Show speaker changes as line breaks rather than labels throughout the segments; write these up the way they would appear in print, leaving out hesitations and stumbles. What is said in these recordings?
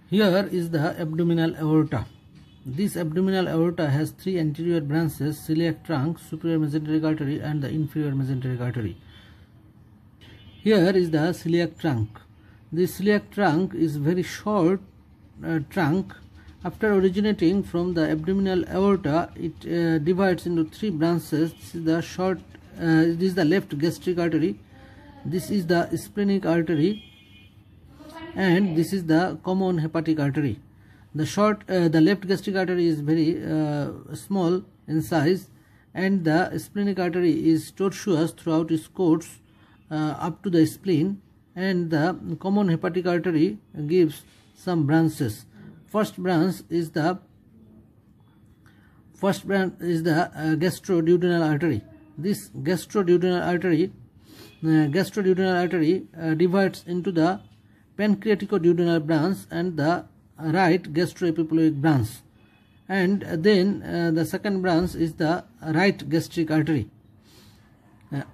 Here is the abdominal aorta. This abdominal aorta has three anterior branches: celiac trunk, superior mesenteric artery, and the inferior mesenteric artery. Here is the celiac trunk. This celiac trunk is very short trunk. After originating from the abdominal aorta, it divides into three branches. This is the short. This is the left gastric artery. This is the splenic artery, and this is the common hepatic artery. The left gastric artery is very small in size, and the splenic artery is tortuous throughout its course up to the spleen, and the common hepatic artery gives some branches. First branch is the gastroduodenal artery. This gastroduodenal artery divides into the pancreaticoduodenal branch and the right gastroepiploic branch, and then the second branch is the right gastric artery.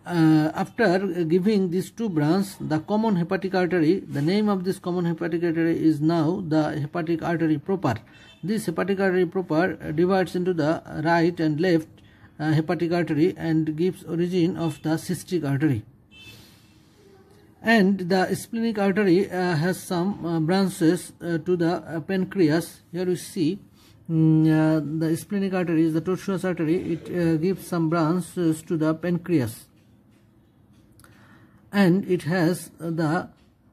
After giving these two branches, the common hepatic artery, the name of this common hepatic artery is now the hepatic artery proper. This hepatic artery proper divides into the right and left hepatic artery and gives origin of the cystic artery. And the splenic artery has some branches to the pancreas. Here we see the splenic artery is the tortuous artery. It gives some branches to the pancreas, and it has the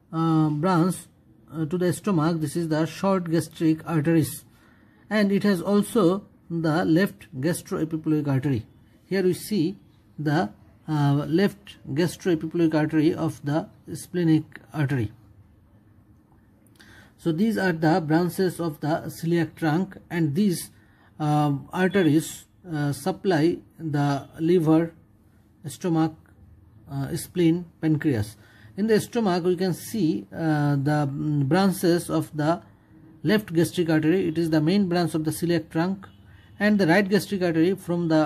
branch to the stomach. This is the short gastric arteries, and it has also the left gastroepiploic artery. Here we see the left gastroepiploic artery of the splenic artery. So these are the branches of the celiac trunk, and these arteries supply the liver, stomach, spleen, pancreas. In the stomach, we can see the branches of the left gastric artery. It is the main branch of the celiac trunk, and the right gastric artery from the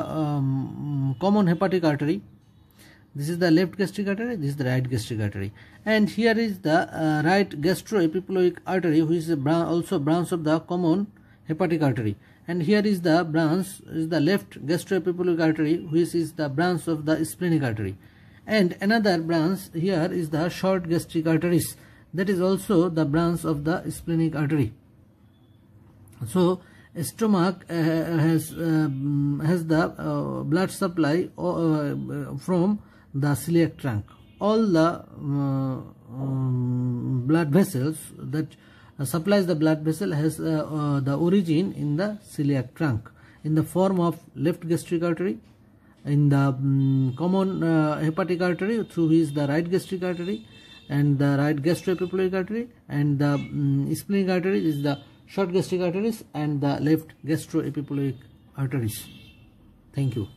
common hepatic artery. This is the left gastric artery, this is the right gastric artery, and here is the right gastroepiploic artery, which is also branch of the common hepatic artery, and here is the branch is the left gastroepiploic artery, which is the branch of the splenic artery, and another branch here is the short gastric arteries, that is also the branch of the splenic artery. So stomach has the blood supply from the celiac trunk. All the blood vessels that supplies the blood vessel has the origin in the celiac trunk in the form of left gastric artery, in the common hepatic artery through which the right gastric artery and the right gastroepiploic artery, and the splenic artery is the short gastric arteries and the left gastroepiploic arteries. Thank you.